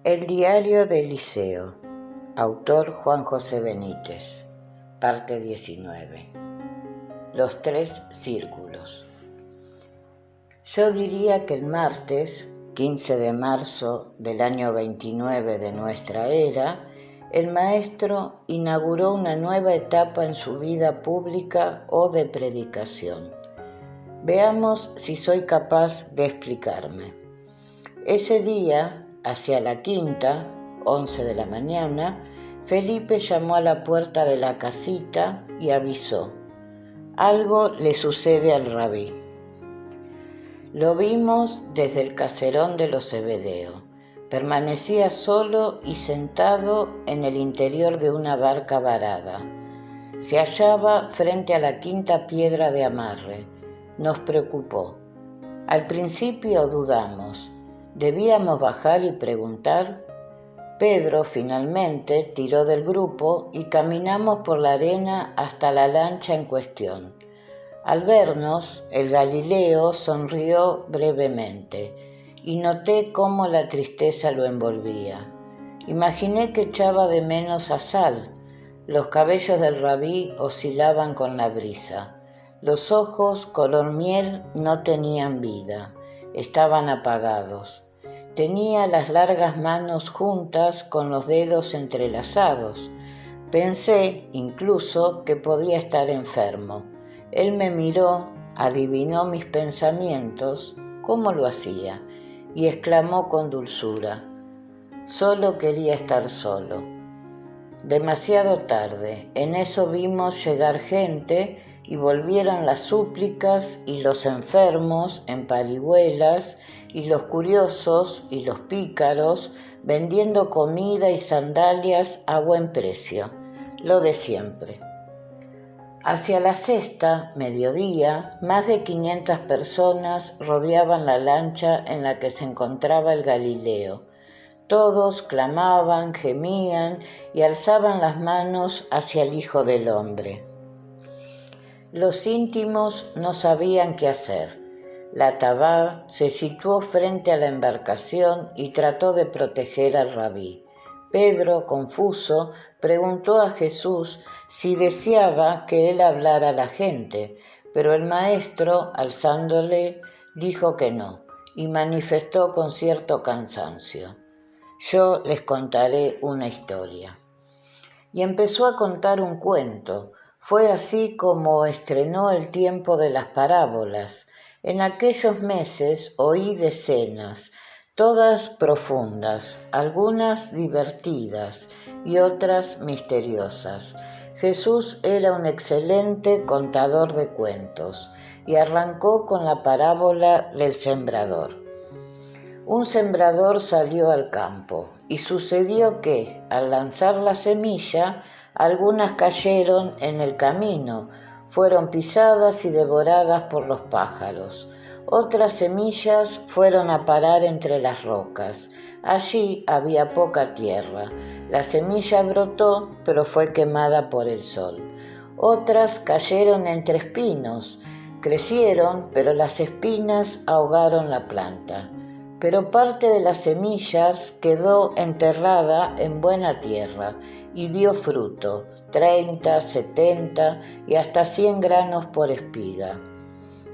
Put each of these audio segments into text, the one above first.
El diario de Eliseo, autor Juan José Benítez, parte 19. Los 3 círculos. Yo diría que el martes, 15 de marzo del año 29 de nuestra era, el maestro inauguró una nueva etapa en su vida pública o de predicación. Veamos si soy capaz de explicarme. Ese día, hacia la 5:00, 11 de la mañana, Felipe llamó a la puerta de la casita y avisó: algo le sucede al rabí. Lo vimos desde el caserón de los Zebedeo. Permanecía solo y sentado en el interior de una barca varada. Se hallaba frente a la 5ª piedra de amarre. Nos preocupó. Al principio dudamos. ¿Debíamos bajar y preguntar? Pedro finalmente tiró del grupo y caminamos por la arena hasta la lancha en cuestión. Al vernos, el Galileo sonrió brevemente y noté cómo la tristeza lo envolvía. Imaginé que echaba de menos a Sal. Los cabellos del rabí oscilaban con la brisa. Los ojos color miel no tenían vida, estaban apagados. Tenía las largas manos juntas con los dedos entrelazados. Pensé incluso que podía estar enfermo. Él me miró, adivinó mis pensamientos, cómo lo hacía, y exclamó con dulzura: solo quería estar solo. Demasiado tarde, en eso vimos llegar gente y volvieron las súplicas y los enfermos en parihuelas y los curiosos y los pícaros vendiendo comida y sandalias a buen precio, lo de siempre. Hacia la 6:00, mediodía, más de 500 personas rodeaban la lancha en la que se encontraba el Galileo. Todos clamaban, gemían y alzaban las manos hacia el Hijo del Hombre. Los íntimos no sabían qué hacer. La tabá se situó frente a la embarcación y trató de proteger al rabí. Pedro, confuso, preguntó a Jesús si deseaba que él hablara a la gente, pero el maestro, alzándole, dijo que no y manifestó con cierto cansancio: yo les contaré una historia. Y empezó a contar un cuento. Fue así como estrenó el tiempo de las parábolas. En aquellos meses oí decenas, todas profundas, algunas divertidas y otras misteriosas. Jesús era un excelente contador de cuentos y arrancó con la parábola del sembrador. Un sembrador salió al campo y sucedió que, al lanzar la semilla, algunas cayeron en el camino, fueron pisadas y devoradas por los pájaros. Otras semillas fueron a parar entre las rocas. Allí había poca tierra. La semilla brotó, pero fue quemada por el sol. Otras cayeron entre espinos. Crecieron, pero las espinas ahogaron la planta. Pero parte de las semillas quedó enterrada en buena tierra y dio fruto, 30, 70 y hasta 100 granos por espiga.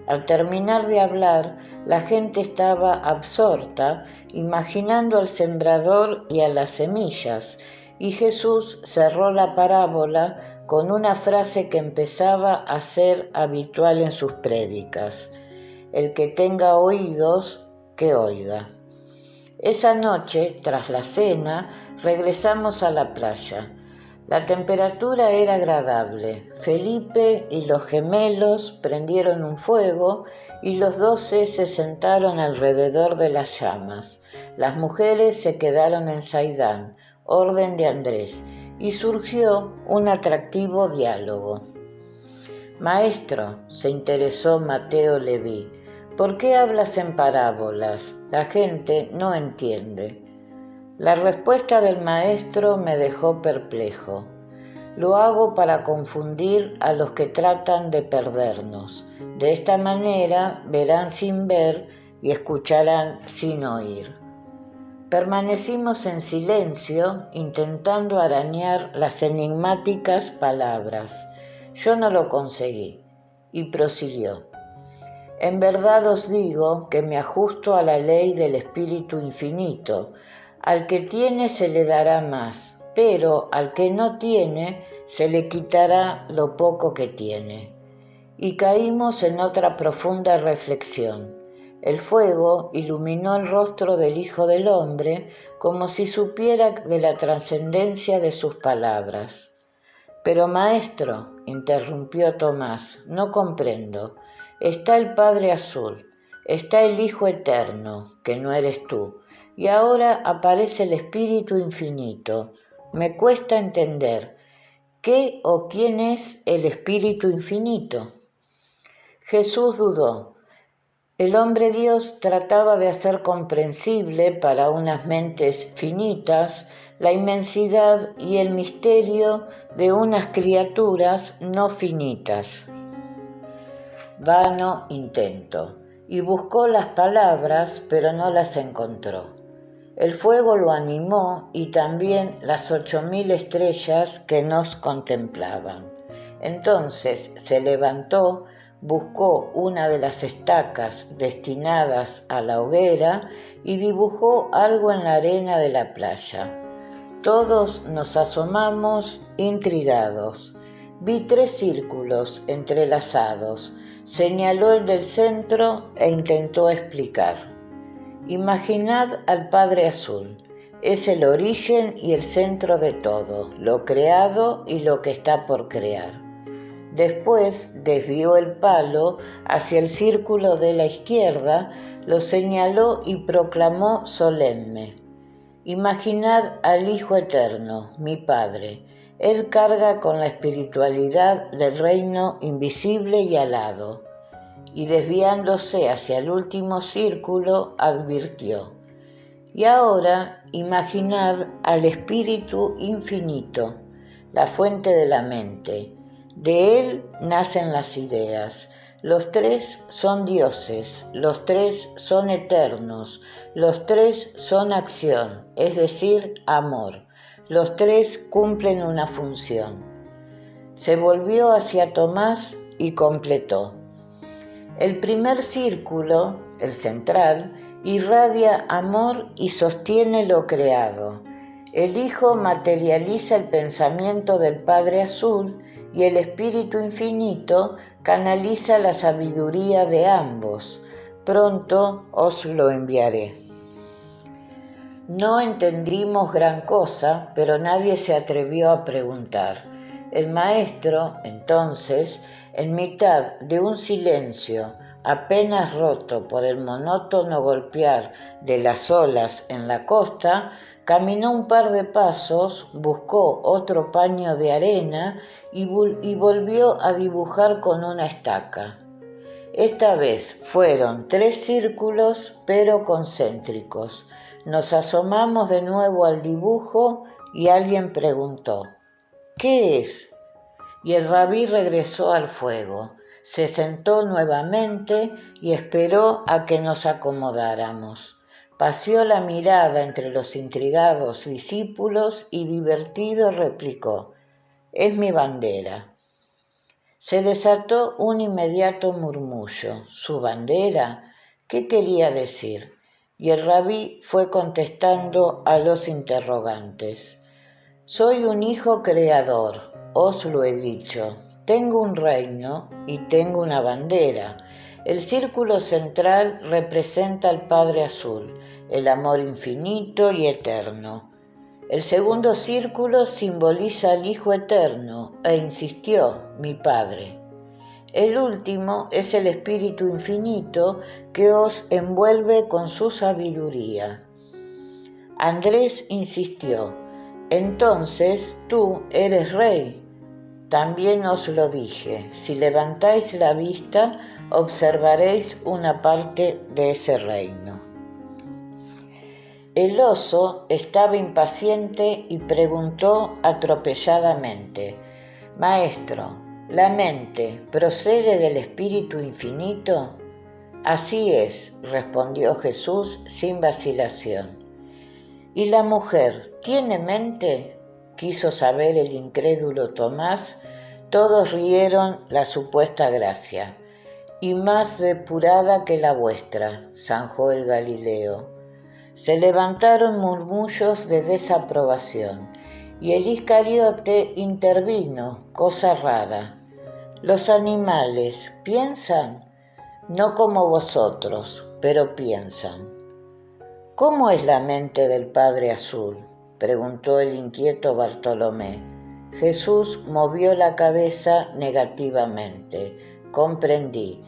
Al terminar de hablar, la gente estaba absorta, imaginando al sembrador y a las semillas, y Jesús cerró la parábola con una frase que empezaba a ser habitual en sus prédicas: el que tenga oídos, que oiga. Esa noche, tras la cena, regresamos a la playa. La temperatura era agradable. Felipe y los gemelos prendieron un fuego y los 12 se sentaron alrededor de las llamas. Las mujeres se quedaron en Saidán, orden de Andrés, y surgió un atractivo diálogo. Maestro, se interesó Mateo Leví, ¿por qué hablas en parábolas? La gente no entiende. La respuesta del maestro me dejó perplejo. Lo hago para confundir a los que tratan de perdernos. De esta manera verán sin ver y escucharán sin oír. Permanecimos en silencio, intentando arañar las enigmáticas palabras. Yo no lo conseguí, y prosiguió. En verdad os digo que me ajusto a la ley del Espíritu Infinito. Al que tiene se le dará más, pero al que no tiene se le quitará lo poco que tiene. Y caímos en otra profunda reflexión. El fuego iluminó el rostro del Hijo del Hombre como si supiera de la trascendencia de sus palabras. Pero maestro, interrumpió Tomás, no comprendo. Está el Padre Azul, está el Hijo Eterno, que no eres tú, y ahora aparece el Espíritu Infinito. Me cuesta entender, ¿qué o quién es el Espíritu Infinito? Jesús dudó. El hombre Dios trataba de hacer comprensible para unas mentes finitas la inmensidad y el misterio de unas criaturas no finitas. Vano intento, y buscó las palabras, pero no las encontró. El fuego lo animó y también las 8000 estrellas que nos contemplaban. Entonces se levantó, buscó una de las estacas destinadas a la hoguera y dibujó algo en la arena de la playa. Todos nos asomamos intrigados. Vi 3 círculos entrelazados. Señaló el del centro e intentó explicar. Imaginad al Padre Azul. Es el origen y el centro de todo, lo creado y lo que está por crear. Después desvió el palo hacia el círculo de la izquierda, lo señaló y proclamó solemne. Imaginad al Hijo Eterno, mi Padre. Él carga con la espiritualidad del reino invisible y alado. Y desviándose hacia el último círculo, advirtió. Y ahora imaginad al Espíritu Infinito, la fuente de la mente. De él nacen las ideas. Los 3 son dioses, los 3 son eternos, los 3 son acción, es decir, amor. Los 3 cumplen una función. Se volvió hacia Tomás y completó. El primer círculo, el central, irradia amor y sostiene lo creado. El Hijo materializa el pensamiento del Padre Azul y el Espíritu Infinito canaliza la sabiduría de ambos. Pronto os lo enviaré. No entendimos gran cosa, pero nadie se atrevió a preguntar. El maestro, entonces, en mitad de un silencio apenas roto por el monótono golpear de las olas en la costa, caminó un par de pasos, buscó otro paño de arena y volvió a dibujar con una estaca. Esta vez fueron 3 círculos, pero concéntricos. Nos asomamos de nuevo al dibujo y alguien preguntó, ¿qué es? Y el rabí regresó al fuego. Se sentó nuevamente y esperó a que nos acomodáramos. Paseó la mirada entre los intrigados discípulos y divertido replicó, «Es mi bandera». Se desató un inmediato murmullo. ¿Su bandera? ¿Qué quería decir? Y el rabí fue contestando a los interrogantes. Soy un hijo creador, os lo he dicho. Tengo un reino y tengo una bandera. El círculo central representa al Padre Azul, el amor infinito y eterno. El segundo círculo simboliza al Hijo Eterno e insistió, mi Padre. El último es el Espíritu Infinito que os envuelve con su sabiduría. Andrés insistió, entonces tú eres rey. También os lo dije, si levantáis la vista, observaréis una parte de ese reino. El oso estaba impaciente y preguntó atropelladamente, Maestro, ¿la mente procede del Espíritu Infinito? Así es, respondió Jesús sin vacilación. ¿Y la mujer tiene mente?, quiso saber el incrédulo Tomás. Todos rieron la supuesta gracia. Y más depurada que la vuestra, zanjó el Galileo. Se levantaron murmullos de desaprobación, y el Iscariote intervino, cosa rara. Los animales piensan, no como vosotros, pero piensan. ¿Cómo es la mente del Padre Azul?, preguntó el inquieto Bartolomé. Jesús movió la cabeza negativamente. Comprendí.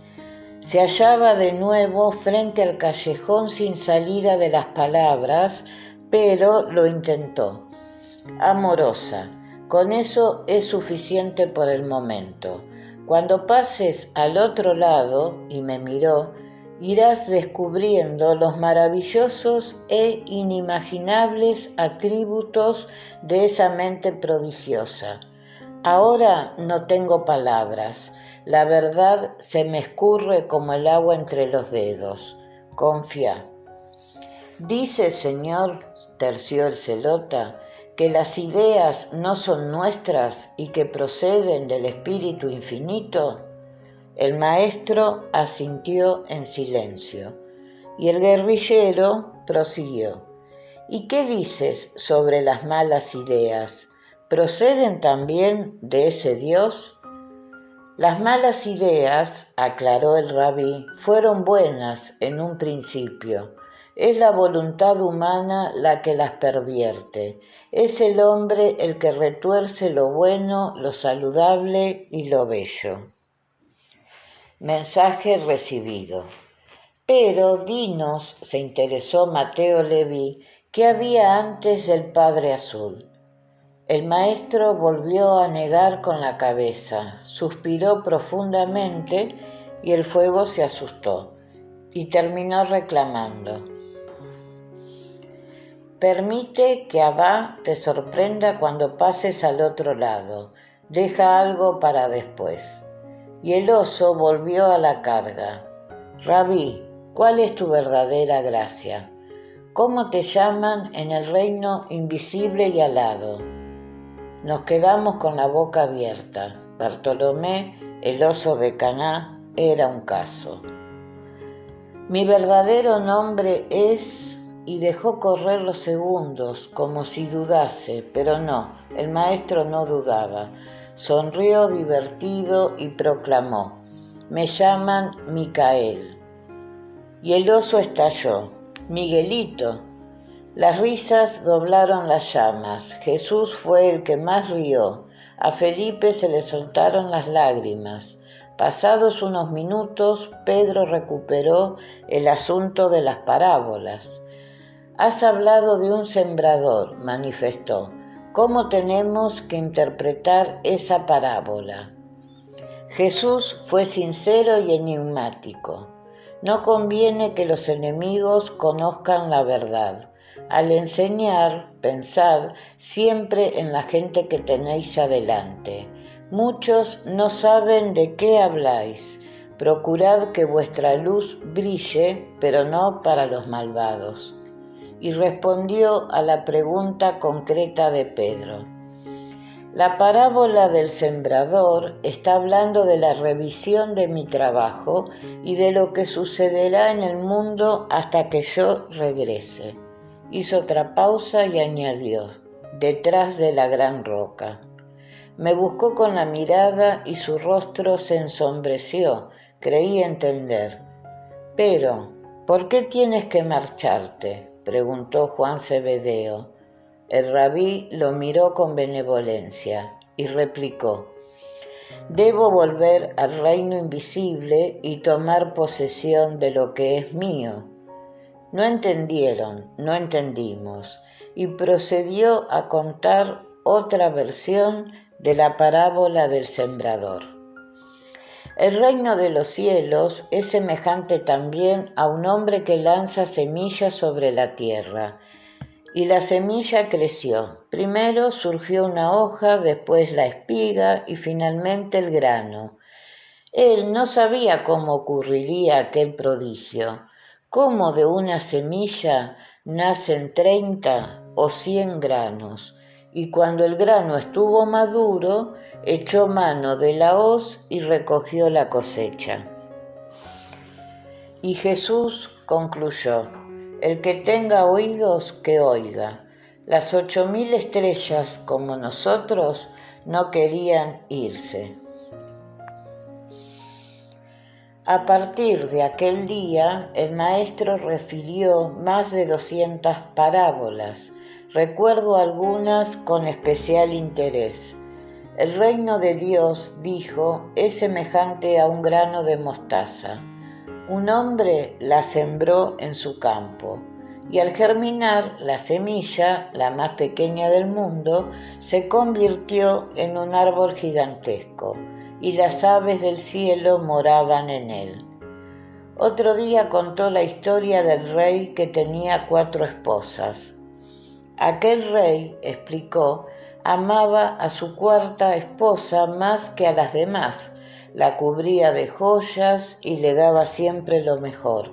Se hallaba de nuevo frente al callejón sin salida de las palabras, pero lo intentó. Amorosa, con eso es suficiente por el momento. Cuando pases al otro lado, y me miró, irás descubriendo los maravillosos e inimaginables atributos de esa mente prodigiosa. Ahora no tengo palabras. La verdad se me escurre como el agua entre los dedos. Confía. Dice, Señor, terció el celota, que las ideas no son nuestras y que proceden del Espíritu Infinito. El maestro asintió en silencio y el guerrillero prosiguió. ¿Y qué dices sobre las malas ideas? ¿Proceden también de ese Dios? Las malas ideas, aclaró el rabí, fueron buenas en un principio. Es la voluntad humana la que las pervierte. Es el hombre el que retuerce lo bueno, lo saludable y lo bello. Mensaje recibido. Pero dinos, se interesó Mateo Leví, ¿qué había antes del Padre Azul? El maestro volvió a negar con la cabeza, suspiró profundamente y el fuego se asustó y terminó reclamando. Permite que Abba te sorprenda cuando pases al otro lado, deja algo para después. Y el oso volvió a la carga. Rabí, ¿cuál es tu verdadera gracia? ¿Cómo te llaman en el reino invisible y alado? Nos quedamos con la boca abierta. Bartolomé, el oso de Caná, era un caso. Mi verdadero nombre es... Y dejó correr los segundos, como si dudase, pero no, el maestro no dudaba. Sonrió divertido y proclamó, me llaman Micael. Y el oso estalló, Miguelito. Las risas doblaron las llamas. Jesús fue el que más rió. A Felipe se le soltaron las lágrimas. Pasados unos minutos, Pedro recuperó el asunto de las parábolas. Has hablado de un sembrador, manifestó. ¿Cómo tenemos que interpretar esa parábola? Jesús fue sincero y enigmático. No conviene que los enemigos conozcan la verdad. Al enseñar, pensad siempre en la gente que tenéis adelante. Muchos no saben de qué habláis. Procurad que vuestra luz brille, pero no para los malvados. Y respondió a la pregunta concreta de Pedro. La parábola del sembrador está hablando de la revisión de mi trabajo y de lo que sucederá en el mundo hasta que yo regrese. Hizo otra pausa y añadió, detrás de la gran roca. Me buscó con la mirada y su rostro se ensombreció, creí entender. Pero, ¿por qué tienes que marcharte?, preguntó Juan Zebedeo. El rabí lo miró con benevolencia y replicó, debo volver al reino invisible y tomar posesión de lo que es mío. No entendieron, no entendimos, y procedió a contar otra versión de la parábola del sembrador. El reino de los cielos es semejante también a un hombre que lanza semillas sobre la tierra. Y la semilla creció. Primero surgió una hoja, después la espiga y finalmente el grano. Él no sabía cómo ocurriría aquel prodigio. ¿Cómo de una semilla nacen 30 o 100 granos, y cuando el grano estuvo maduro, echó mano de la hoz y recogió la cosecha. Y Jesús concluyó: el que tenga oídos, que oiga. Las 8.000 estrellas, como nosotros, no querían irse. A partir de aquel día, el maestro refirió más de 200 parábolas. Recuerdo algunas con especial interés. El reino de Dios, dijo, es semejante a un grano de mostaza. Un hombre la sembró en su campo, y al germinar, la semilla, la más pequeña del mundo, se convirtió en un árbol gigantesco, y las aves del cielo moraban en él. Otro día contó la historia del rey que tenía 4 esposas. Aquel rey, explicó, amaba a su 4ª esposa más que a las demás, la cubría de joyas y le daba siempre lo mejor.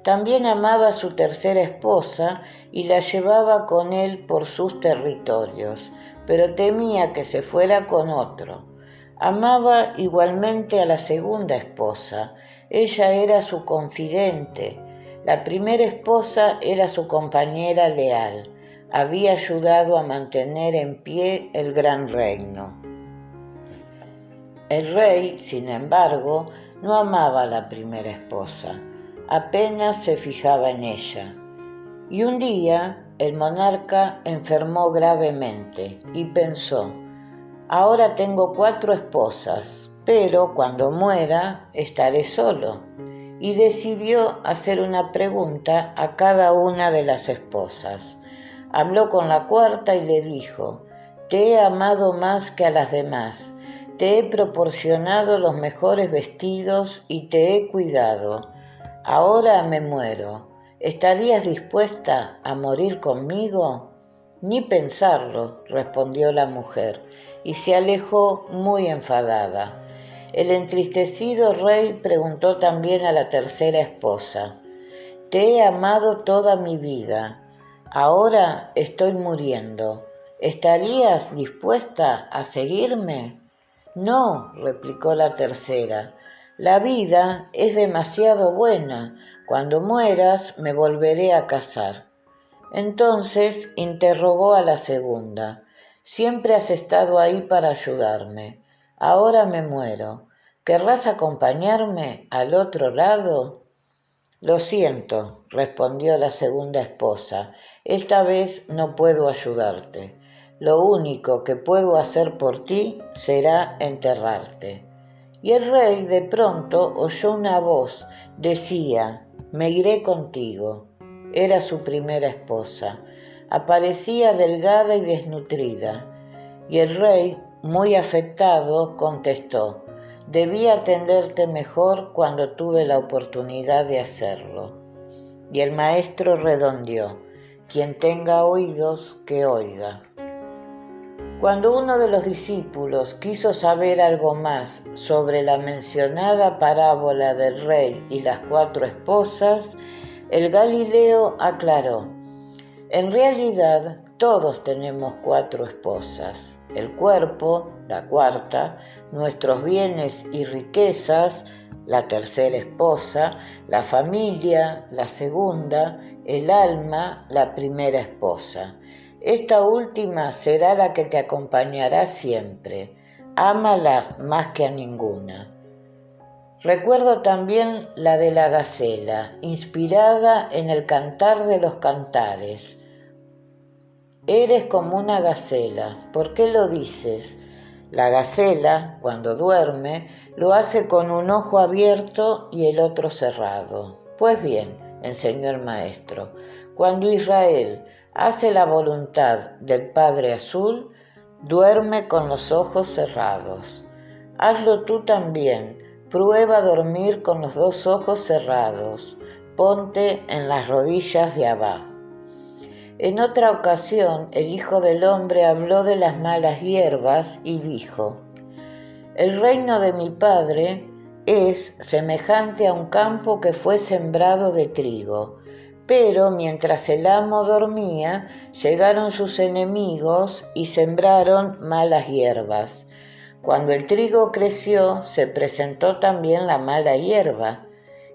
También amaba a su 3ª esposa y la llevaba con él por sus territorios, pero temía que se fuera con otro. Amaba igualmente a la 2ª esposa. Ella era su confidente. La 1ª esposa era su compañera leal. Había ayudado a mantener en pie el gran reino. El rey, sin embargo, no amaba a la 1ª esposa. Apenas se fijaba en ella. Y un día el monarca enfermó gravemente y pensó: ahora tengo 4 esposas, pero cuando muera estaré solo. Y decidió hacer una pregunta a cada una de las esposas. Habló con la 4ª y le dijo: te he amado más que a las demás, te he proporcionado los mejores vestidos y te he cuidado. Ahora me muero. ¿Estarías dispuesta a morir conmigo? Ni pensarlo, respondió la mujer, y se alejó muy enfadada. El entristecido rey preguntó también a la 3ª esposa: te he amado toda mi vida. Ahora estoy muriendo. ¿Estarías dispuesta a seguirme? No, replicó la 3ª. La vida es demasiado buena. Cuando mueras me volveré a casar. Entonces interrogó a la 2ª. Siempre has estado ahí para ayudarme. Ahora me muero. ¿Querrás acompañarme al otro lado? Lo siento, respondió la 2ª esposa. Esta vez no puedo ayudarte. Lo único que puedo hacer por ti será enterrarte. Y el rey de pronto oyó una voz. Decía: me iré contigo. Era su 1ª esposa. Aparecía delgada y desnutrida. Y el rey, muy afectado, contestó: debí atenderte mejor cuando tuve la oportunidad de hacerlo. Y el maestro redondeó: quien tenga oídos, que oiga. Cuando uno de los discípulos quiso saber algo más sobre la mencionada parábola del rey y las 4 esposas, el Galileo aclaró: en realidad todos tenemos 4 esposas, el cuerpo, la 4ª, nuestros bienes y riquezas, la 3ª esposa, la familia, la 2ª, el alma, la 1ª esposa. Esta última será la que te acompañará siempre. Ámala más que a ninguna. Recuerdo también la de la gacela, inspirada en el Cantar de los Cantares. Eres como una gacela. ¿Por qué lo dices? La gacela, cuando duerme, lo hace con un ojo abierto y el otro cerrado. Pues bien, enseñó el maestro, cuando Israel hace la voluntad del Padre Azul, duerme con los ojos cerrados. Hazlo tú también. Prueba a dormir con los 2 ojos cerrados. Ponte en las rodillas de Abba. En otra ocasión, el Hijo del Hombre habló de las malas hierbas y dijo: el reino de mi Padre es semejante a un campo que fue sembrado de trigo, Pero mientras el amo dormía, llegaron sus enemigos y sembraron malas hierbas. Cuando el trigo creció, se presentó también la mala hierba,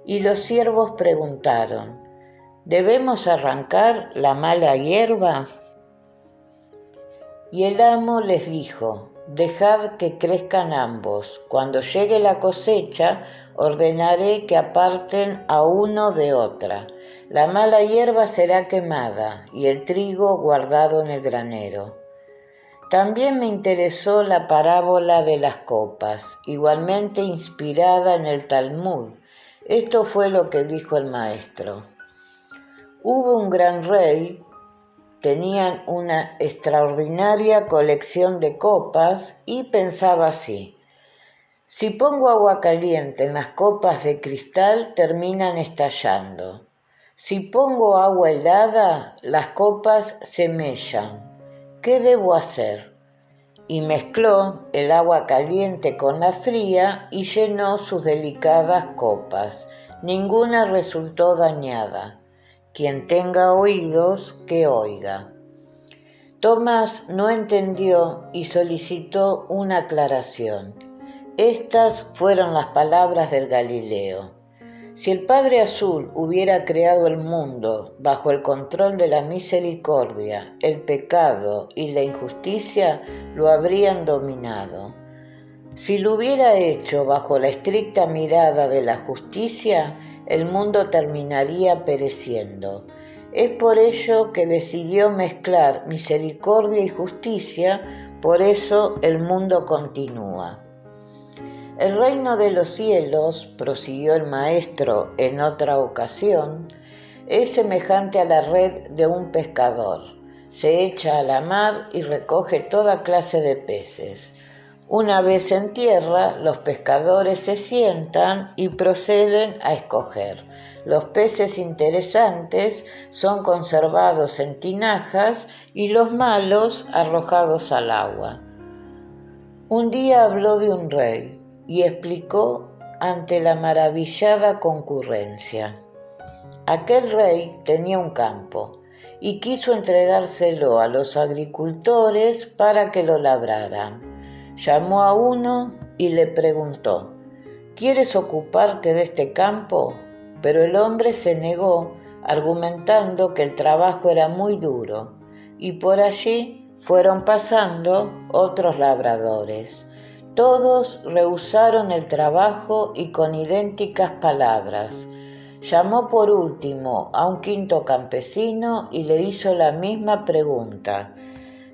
y los siervos preguntaron: ¿debemos arrancar la mala hierba? Y el amo les dijo: dejad que crezcan ambos. Cuando llegue la cosecha, ordenaré que aparten a uno de otra. La mala hierba será quemada y el trigo guardado en el granero. También me interesó la parábola de las copas, igualmente inspirada en el Talmud. Esto fue lo que dijo el maestro. Hubo un gran rey. Tenían una extraordinaria colección de copas y pensaba así: si pongo agua caliente en las copas de cristal, terminan estallando. Si pongo agua helada, las copas se mellan. ¿Qué debo hacer? Y mezcló el agua caliente con la fría y llenó sus delicadas copas. Ninguna resultó dañada. Quien tenga oídos, que oiga. Tomás no entendió y solicitó una aclaración. Estas fueron las palabras del Galileo. Si el Padre Azul hubiera creado el mundo bajo el control de la misericordia, el pecado y la injusticia lo habrían dominado. Si lo hubiera hecho bajo la estricta mirada de la justicia, el mundo terminaría pereciendo. Es por ello que decidió mezclar misericordia y justicia, por eso el mundo continúa. El reino de los cielos, prosiguió el maestro en otra ocasión, es semejante a la red de un pescador. Se echa a la mar y recoge toda clase de peces. Una vez en tierra, los pescadores se sientan y proceden a escoger. Los peces interesantes son conservados en tinajas y los malos arrojados al agua. Un día habló de un rey y explicó ante la maravillada concurrencia. Aquel rey tenía un campo y quiso entregárselo a los agricultores para que lo labraran. Llamó a uno y le preguntó: ¿quieres ocuparte de este campo? Pero el hombre se negó, argumentando que el trabajo era muy duro, y por allí fueron pasando otros labradores. Todos rehusaron el trabajo y con idénticas palabras. Llamó por último a un quinto campesino y le hizo la misma pregunta.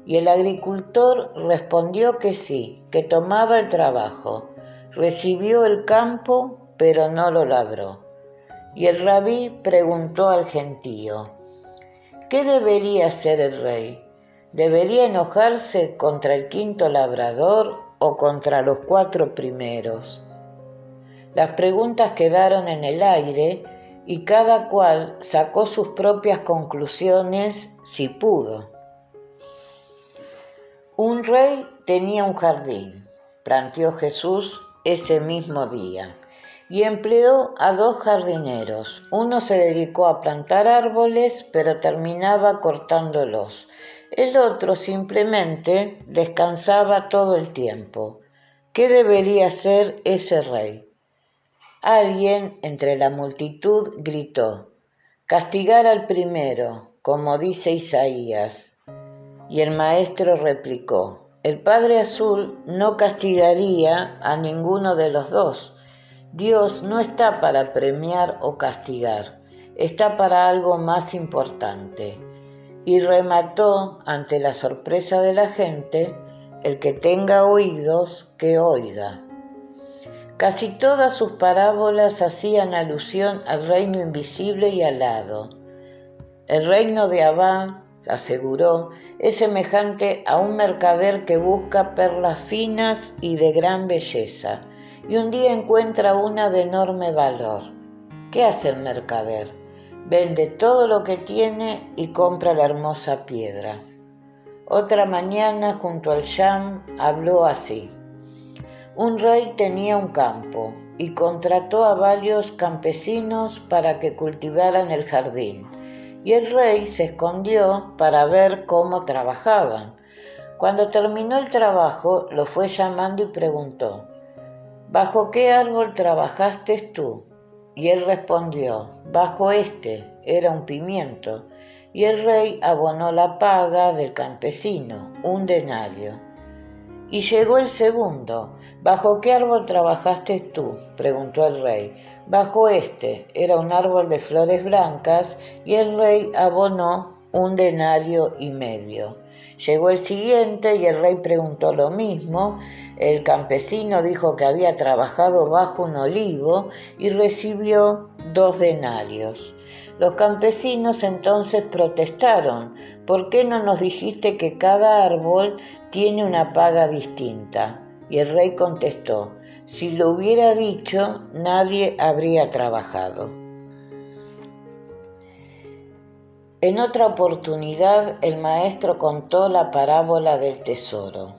Y el agricultor respondió que sí, que tomaba el trabajo. Recibió el campo, pero no lo labró. Y el rabí preguntó al gentío: ¿qué debería hacer el rey? ¿Debería enojarse contra el quinto labrador o contra los 4 primeros? Las preguntas quedaron en el aire y cada cual sacó sus propias conclusiones si pudo. Un rey tenía un jardín, planteó Jesús ese mismo día, y empleó a 2 jardineros. Uno se dedicó a plantar árboles, pero terminaba cortándolos. El otro simplemente descansaba todo el tiempo. ¿Qué debería hacer ese rey? Alguien entre la multitud gritó: castigar al primero, como dice Isaías. Y el maestro replicó: el Padre Azul no castigaría a ninguno de los 2. Dios no está para premiar o castigar, está para algo más importante. Y remató, ante la sorpresa de la gente: el que tenga oídos, que oiga. Casi todas sus parábolas hacían alusión al reino invisible y alado. El reino de Abba, aseguró, es semejante a un mercader que busca perlas finas y de gran belleza, y un día encuentra una de enorme valor. ¿Qué hace el mercader? Vende todo lo que tiene y compra la hermosa piedra. Otra mañana, junto al Sham, habló así: un rey tenía un campo y contrató a varios campesinos para que cultivaran el jardín. y el rey se escondió para ver cómo trabajaban. Cuando terminó el trabajo, lo fue llamando y preguntó: ¿bajo qué árbol trabajaste tú? Y él respondió: bajo este, era un pimiento. Y el rey abonó la paga del campesino, 1 denario. Y llegó el segundo. ¿Bajo qué árbol trabajaste tú?, preguntó el rey. Bajo este, era un árbol de flores blancas, y el rey abonó 1,5 denarios. Llegó el siguiente y el rey preguntó lo mismo. El campesino dijo que había trabajado bajo un olivo y recibió 2 denarios. Los campesinos entonces protestaron: ¿por qué no nos dijiste que cada árbol tiene una paga distinta? Y el rey contestó: si lo hubiera dicho, nadie habría trabajado. En otra oportunidad, el maestro contó la parábola del tesoro.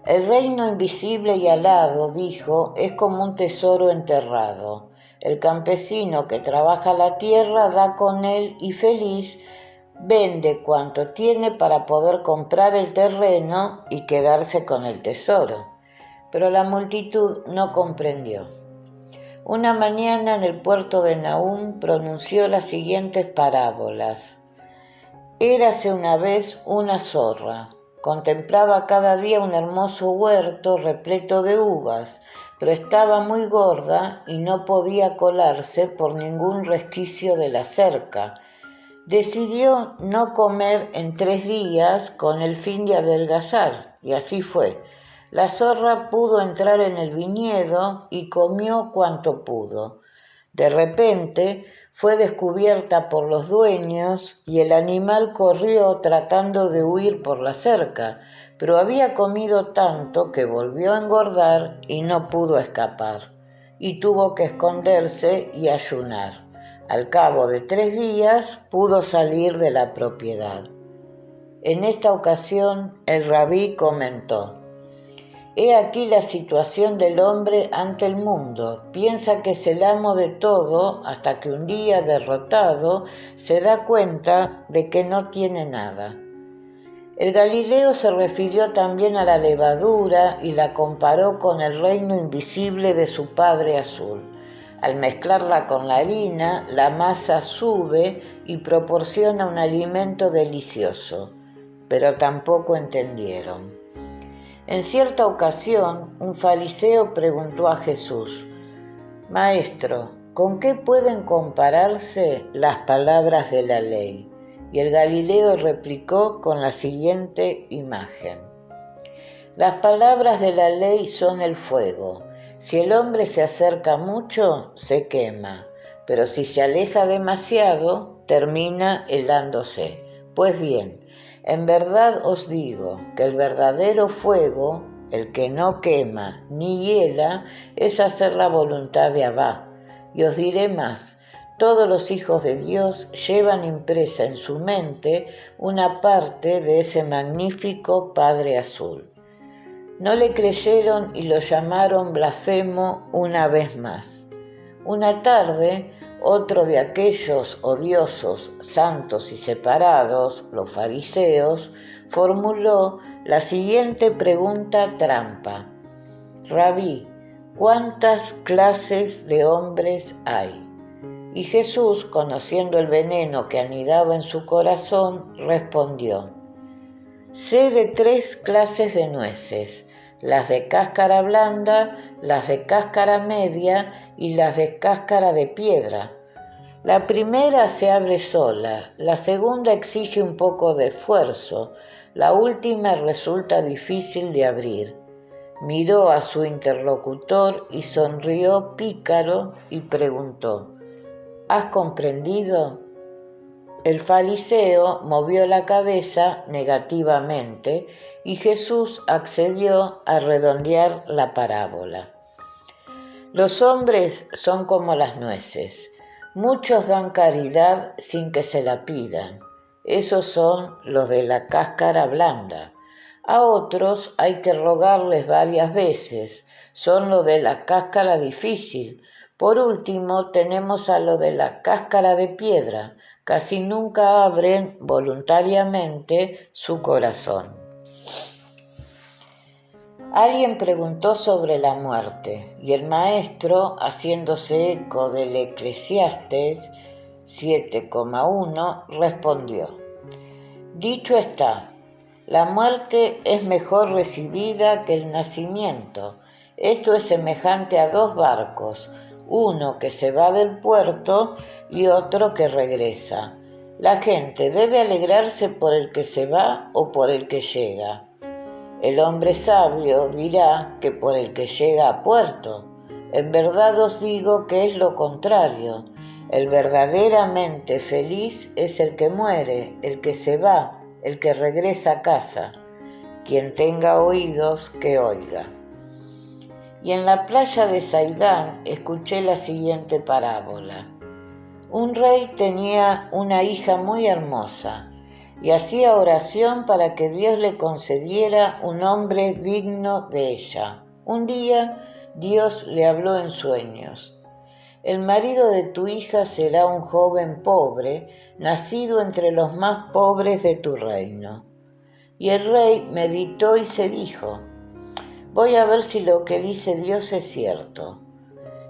El reino invisible y alado, dijo, es como un tesoro enterrado. El campesino que trabaja la tierra da con él y feliz vende cuanto tiene para poder comprar el terreno y quedarse con el tesoro. Pero la multitud no comprendió. Una mañana en el puerto de Nahum pronunció las siguientes parábolas. Érase una vez una zorra. Contemplaba cada día un hermoso huerto repleto de uvas, pero estaba muy gorda y no podía colarse por ningún resquicio de la cerca. Decidió no comer en 3 días con el fin de adelgazar, y así fue. La zorra pudo entrar en el viñedo y comió cuanto pudo. De repente fue descubierta por los dueños y el animal corrió tratando de huir por la cerca, pero había comido tanto que volvió a engordar y no pudo escapar, y tuvo que esconderse y ayunar. Al cabo de 3 días pudo salir de la propiedad. En esta ocasión el rabí comentó: he aquí la situación del hombre ante el mundo. Piensa que es el amo de todo hasta que un día, derrotado, se da cuenta de que no tiene nada. El Galileo se refirió también a la levadura y la comparó con el reino invisible de su Padre Azul. Al mezclarla con la harina, la masa sube y proporciona un alimento delicioso, pero tampoco entendieron. En cierta ocasión, un fariseo preguntó a Jesús: Maestro, ¿con qué pueden compararse las palabras de la ley? Y el Galileo replicó con la siguiente imagen: las palabras de la ley son el fuego. Si el hombre se acerca mucho, se quema, pero si se aleja demasiado, termina helándose. Pues bien, en verdad os digo que el verdadero fuego, el que no quema ni hiela, es hacer la voluntad de Abba. Y os diré más: todos los hijos de Dios llevan impresa en su mente una parte de ese magnífico Padre Azul. No le creyeron y lo llamaron blasfemo una vez más. Una tarde, otro de aquellos odiosos, santos y separados, los fariseos, formuló la siguiente pregunta trampa: Rabí, ¿cuántas clases de hombres hay? Y Jesús, conociendo el veneno que anidaba en su corazón, respondió: sé de 3 clases de nueces, las de cáscara blanda, las de cáscara media y las de cáscara de piedra. La primera se abre sola, la segunda exige un poco de esfuerzo, la última resulta difícil de abrir. Miró a su interlocutor y sonrió pícaro y preguntó: ¿has comprendido? El fariseo movió la cabeza negativamente y Jesús accedió a redondear la parábola. Los hombres son como las nueces. Muchos dan caridad sin que se la pidan. Esos son los de la cáscara blanda. A otros hay que rogarles varias veces. Son los de la cáscara difícil. Por último tenemos a los de la cáscara de piedra. casi nunca abren voluntariamente su corazón. Alguien preguntó sobre la muerte y el maestro, haciéndose eco del Eclesiastés 7,1, respondió: dicho está, la muerte es mejor recibida que el nacimiento. Esto es semejante a dos barcos, uno que se va del puerto y otro que regresa. La gente debe alegrarse por el que se va o por el que llega. El hombre sabio dirá que por el que llega a puerto. En verdad os digo que es lo contrario. El verdaderamente feliz es el que muere, el que se va, el que regresa a casa. Quien tenga oídos, que oiga. Y en la playa de Saidán escuché la siguiente parábola. Un rey tenía una hija muy hermosa y hacía oración para que Dios le concediera un hombre digno de ella. Un día Dios le habló en sueños: el marido de tu hija será un joven pobre, nacido entre los más pobres de tu reino. Y el rey meditó y se dijo: voy a ver si lo que dice Dios es cierto.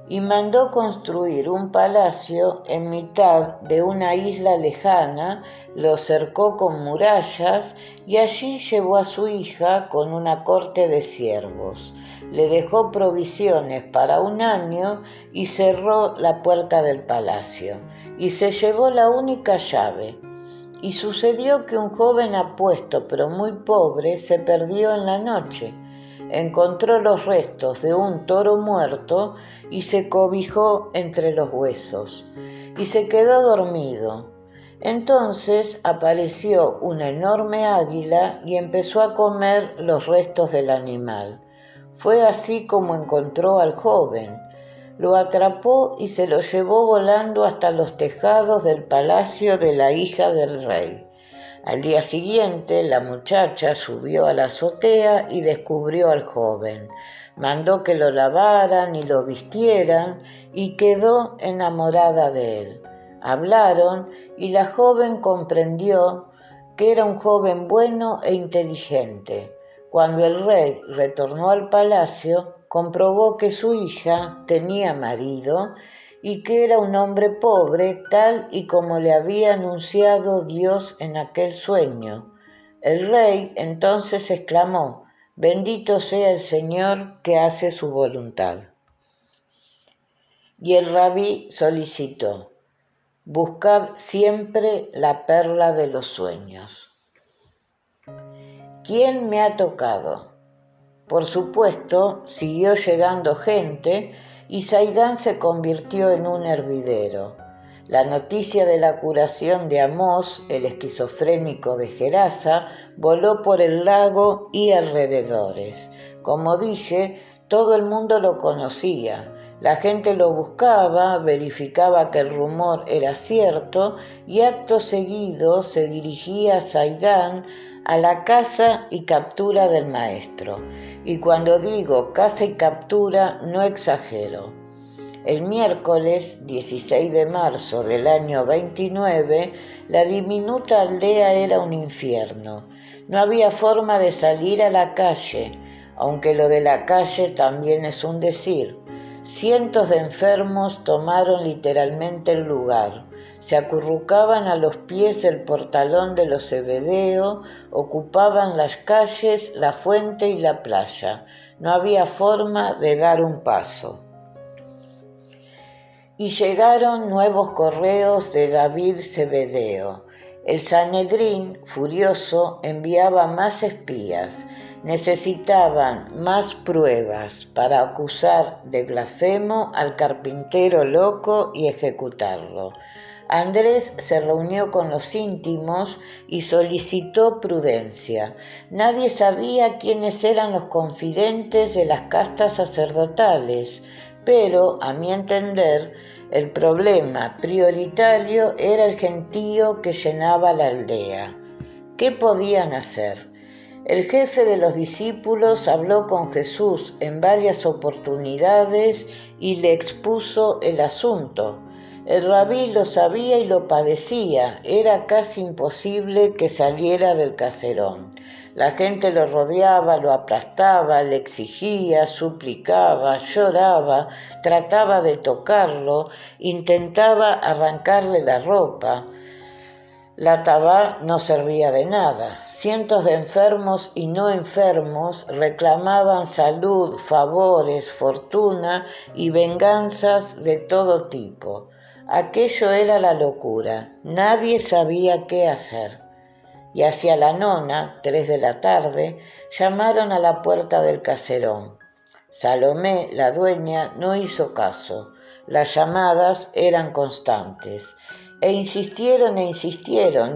Y mandó construir un palacio en mitad de una isla lejana, lo cercó con murallas y allí llevó a su hija con una corte de siervos. Le dejó provisiones para 1 año y cerró la puerta del palacio. Y se llevó la única llave. Y sucedió que un joven apuesto pero muy pobre se perdió en la noche. Encontró los restos de un toro muerto y se cobijó entre los huesos, y se quedó dormido. Entonces apareció una enorme águila y empezó a comer los restos del animal. Fue así como encontró al joven. Lo atrapó y se lo llevó volando hasta los tejados del palacio de la hija del rey. Al día siguiente, la muchacha subió a la azotea y descubrió al joven. Mandó que lo lavaran y lo vistieran y quedó enamorada de él. Hablaron y la joven comprendió que era un joven bueno e inteligente. Cuando el rey retornó al palacio, comprobó que su hija tenía marido y que era un hombre pobre, tal y como le había anunciado Dios en aquel sueño. El rey entonces exclamó: bendito sea el Señor que hace su voluntad. Y el rabí solicitó: buscad siempre la perla de los sueños. ¿Quién me ha tocado? Por supuesto, siguió llegando gente y Saidán se convirtió en un hervidero. La noticia de la curación de Amós, el esquizofrénico de Gerasa, voló por el lago y alrededores. Como dije, todo el mundo lo conocía. La gente lo buscaba, verificaba que el rumor era cierto y acto seguido se dirigía a Saidán a la caza y captura del maestro. Y cuando digo caza y captura, no exagero. El miércoles 16 de marzo del año 29, la diminuta aldea era un infierno. No había forma de salir a la calle, aunque lo de la calle también es un decir. Cientos de enfermos tomaron literalmente el lugar. Se acurrucaban a los pies del portalón de los Zebedeo, ocupaban las calles, la fuente y la playa. No había forma de dar un paso. Y llegaron nuevos correos de David Zebedeo. El Sanedrín, furioso, enviaba más espías. Necesitaban más pruebas para acusar de blasfemo al carpintero loco y ejecutarlo. Andrés se reunió con los íntimos y solicitó prudencia. Nadie sabía quiénes eran los confidentes de las castas sacerdotales, pero, a mi entender, el problema prioritario era el gentío que llenaba la aldea. ¿Qué podían hacer? El jefe de los discípulos habló con Jesús en varias oportunidades y le expuso el asunto. El rabí lo sabía y lo padecía. Era casi imposible que saliera del caserón. La gente lo rodeaba, lo aplastaba, le exigía, suplicaba, lloraba, trataba de tocarlo, intentaba arrancarle la ropa. La tabá no servía de nada. Cientos de enfermos y no enfermos reclamaban salud, favores, fortuna y venganzas de todo tipo. Aquello era la locura. Nadie sabía qué hacer. Y hacia la nona, 3 de la tarde, llamaron a la puerta del caserón. Salomé, la dueña, no hizo caso. Las llamadas eran constantes. E insistieron,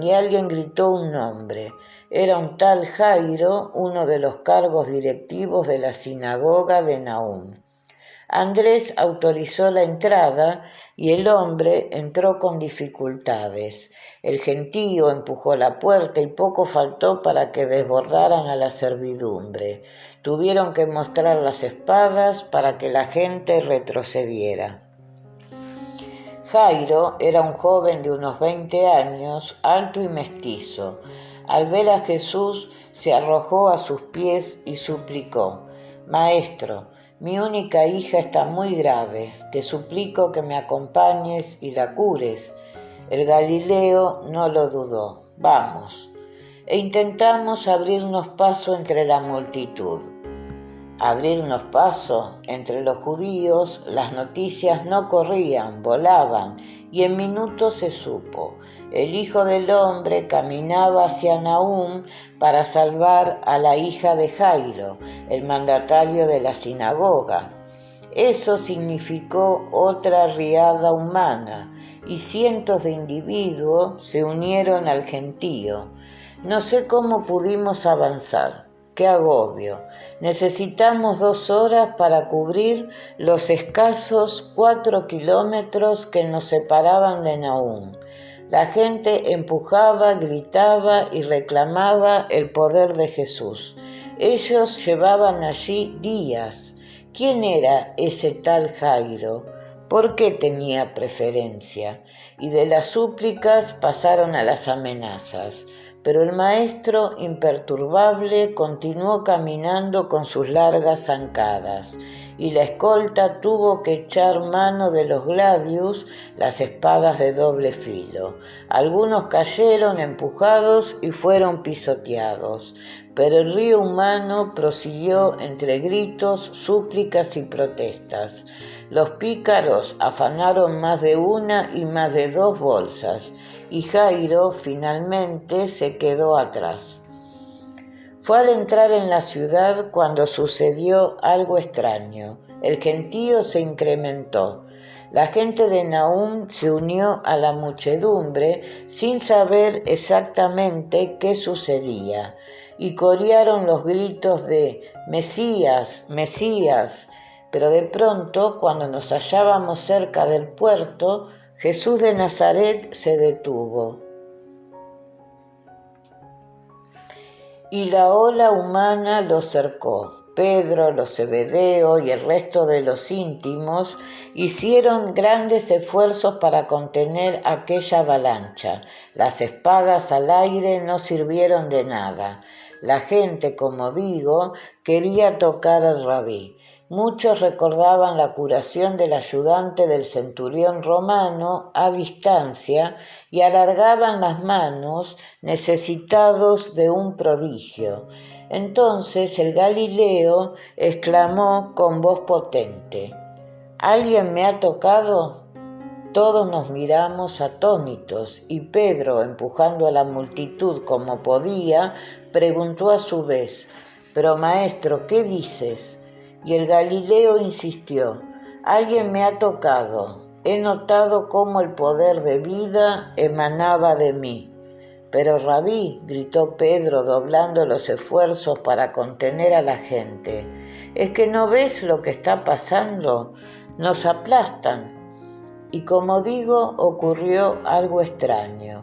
y alguien gritó un nombre. Era un tal Jairo, uno de los cargos directivos de la sinagoga de Nahum. Andrés autorizó la entrada y el hombre entró con dificultades. El gentío empujó la puerta y poco faltó para que desbordaran a la servidumbre. Tuvieron que mostrar las espadas para que la gente retrocediera. Jairo era un joven de unos 20 años, alto y mestizo. Al ver a Jesús, se arrojó a sus pies y suplicó: «Maestro, mi única hija está muy grave, te suplico que me acompañes y la cures». El Galileo no lo dudó. «Vamos». E intentamos abrirnos paso entre la multitud. Abrirnos paso entre los judíos, las noticias no corrían, volaban, y en minutos se supo. El Hijo del Hombre caminaba hacia Nahum para salvar a la hija de Jairo, el mandatario de la sinagoga. Eso significó otra riada humana, y cientos de individuos se unieron al gentío. No sé cómo pudimos avanzar. ¡Qué agobio! Necesitamos 2 horas para cubrir los escasos 4 kilómetros que nos separaban de Nahum. La gente empujaba, gritaba y reclamaba el poder de Jesús. Ellos llevaban allí días. ¿Quién era ese tal Jairo? ¿Por qué tenía preferencia? Y de las súplicas pasaron a las amenazas. Pero el maestro, imperturbable, continuó caminando con sus largas zancadas, y la escolta tuvo que echar mano de los gladius, las espadas de doble filo. Algunos cayeron empujados y fueron pisoteados, pero el río humano prosiguió entre gritos, súplicas y protestas. Los pícaros afanaron más de 1 y más de 2 bolsas, y Jairo finalmente se quedó atrás. Fue al entrar en la ciudad cuando sucedió algo extraño. El gentío se incrementó. La gente de Nahum se unió a la muchedumbre sin saber exactamente qué sucedía, y corearon los gritos de «Mesías, Mesías». Pero de pronto, cuando nos hallábamos cerca del puerto, Jesús de Nazaret se detuvo. Y la ola humana lo cercó. Pedro, los Zebedeo y el resto de los íntimos hicieron grandes esfuerzos para contener aquella avalancha. Las espadas al aire no sirvieron de nada. La gente, como digo, quería tocar al rabí. Muchos recordaban la curación del ayudante del centurión romano a distancia y alargaban las manos necesitados de un prodigio. Entonces el Galileo exclamó con voz potente: «¿Alguien me ha tocado?». Todos nos miramos atónitos y Pedro, empujando a la multitud como podía, preguntó a su vez: «Pero maestro, ¿qué dices?». Y el Galileo insistió: «Alguien me ha tocado. He notado cómo el poder de vida emanaba de mí». «Pero rabí», gritó Pedro, doblando los esfuerzos para contener a la gente, «¿es que no ves lo que está pasando? Nos aplastan». Y como digo, ocurrió algo extraño.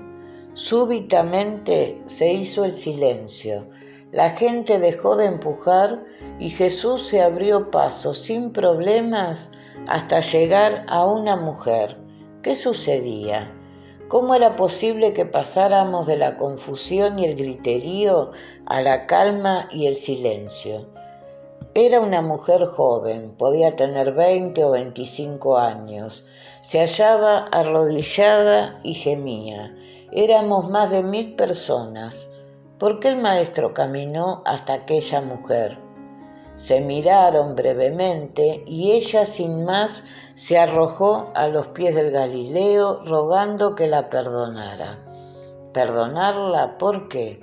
Súbitamente se hizo el silencio. La gente dejó de empujar y Jesús se abrió paso sin problemas hasta llegar a una mujer. ¿Qué sucedía? ¿Cómo era posible que pasáramos de la confusión y el griterío a la calma y el silencio? Era una mujer joven, podía tener 20 o 25 años. Se hallaba arrodillada y gemía. Éramos más de 1000 personas. ¿Por qué el maestro caminó hasta aquella mujer? Se miraron brevemente y ella sin más se arrojó a los pies del Galileo rogando que la perdonara. ¿Perdonarla? ¿Por qué?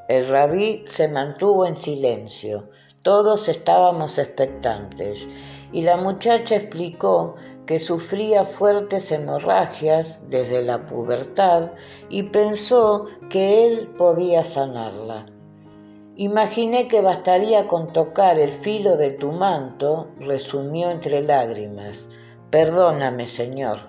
El rabí se mantuvo en silencio. Todos estábamos expectantes y la muchacha explicó que sufría fuertes hemorragias desde la pubertad y pensó que él podía sanarla. Imaginé que bastaría con tocar el filo de tu manto, resumió entre lágrimas. Perdóname, Señor.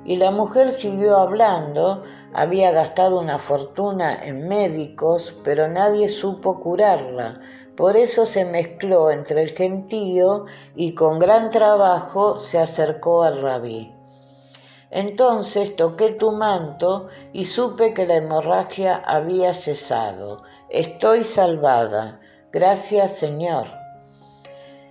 Y la mujer siguió hablando, había gastado una fortuna en médicos, pero nadie supo curarla. Por eso se mezcló entre el gentío y con gran trabajo se acercó al rabí. Entonces toqué tu manto y supe que la hemorragia había cesado. Estoy salvada. Gracias, Señor.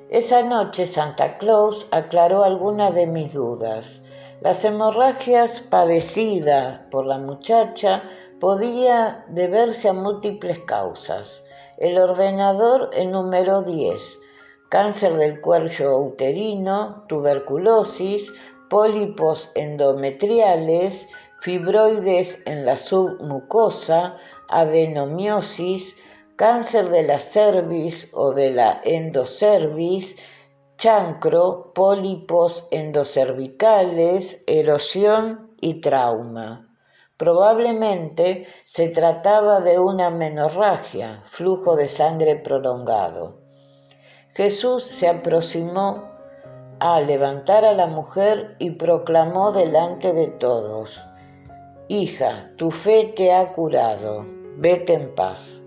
Esa noche Santa Claus aclaró algunas de mis dudas. Las hemorragias padecidas por la muchacha podían deberse a múltiples causas. El ordenador enumeró 10. Cáncer del cuello uterino, tuberculosis, pólipos endometriales, fibroides en la submucosa, adenomiosis, cáncer de la cervix o de la endocervix, chancro, pólipos endocervicales, erosión y trauma. Probablemente se trataba de una menorragia, flujo de sangre prolongado. Jesús se aproximó a levantar a la mujer y proclamó delante de todos: Hija, tu fe te ha curado, vete en paz.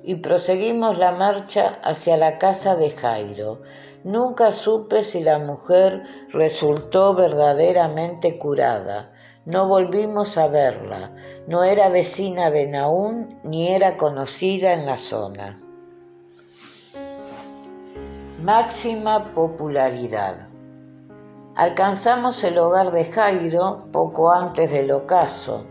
Y proseguimos la marcha hacia la casa de Jairo. Nunca supe si la mujer resultó verdaderamente curada. No volvimos a verla. No era vecina de Naúm ni era conocida en la zona. Máxima popularidad. Alcanzamos el hogar de Jairo poco antes del ocaso.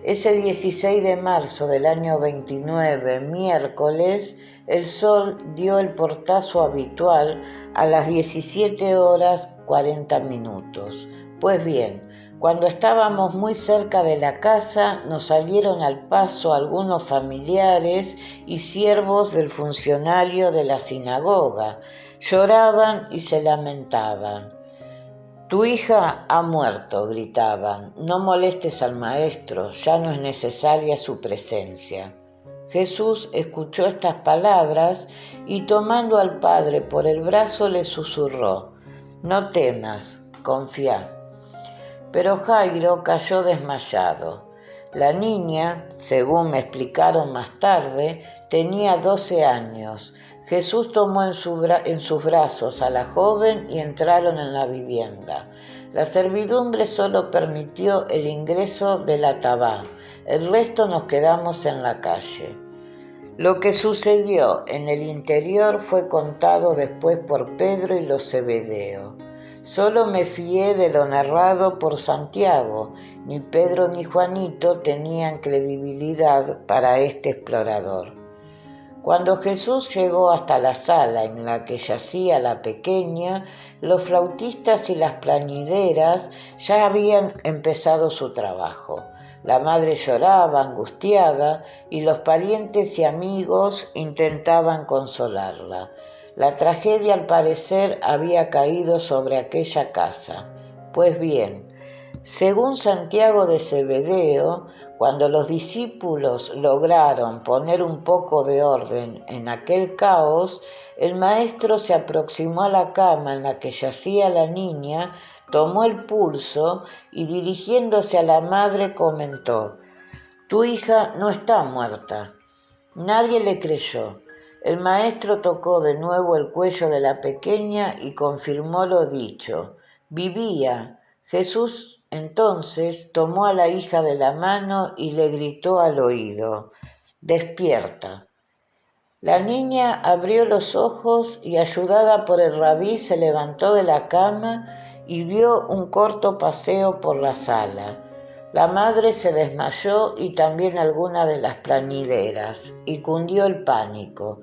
Ese 16 de marzo del año 29, miércoles, el sol dio el portazo habitual a las 17 horas 40 minutos. Pues bien, cuando estábamos muy cerca de la casa, nos salieron al paso algunos familiares y siervos del funcionario de la sinagoga. Lloraban y se lamentaban. Tu hija ha muerto, gritaban. No molestes al maestro, ya no es necesaria su presencia. Jesús escuchó estas palabras y tomando al padre por el brazo le susurró: No temas, confía. Pero Jairo cayó desmayado. La niña, según me explicaron más tarde, tenía 12 años. Jesús tomó en sus brazos a la joven y entraron en la vivienda. La servidumbre solo permitió el ingreso de la tabá. El resto nos quedamos en la calle. Lo que sucedió en el interior fue contado después por Pedro y los Zebedeo. Solo me fié de lo narrado por Santiago. Ni Pedro ni Juanito tenían credibilidad para este explorador. Cuando Jesús llegó hasta la sala en la que yacía la pequeña, los flautistas y las plañideras ya habían empezado su trabajo. La madre lloraba angustiada y los parientes y amigos intentaban consolarla. La tragedia, al parecer, había caído sobre aquella casa. Pues bien, según Santiago de Zebedeo, cuando los discípulos lograron poner un poco de orden en aquel caos, el maestro se aproximó a la cama en la que yacía la niña, tomó el pulso y dirigiéndose a la madre comentó: Tu hija no está muerta. Nadie le creyó. El maestro tocó de nuevo el cuello de la pequeña y confirmó lo dicho. Vivía. Jesús Entonces tomó a la hija de la mano y le gritó al oído: «Despierta». La niña abrió los ojos y, ayudada por el rabí, se levantó de la cama y dio un corto paseo por la sala. La madre se desmayó y también algunas de las plañideras, y cundió el pánico.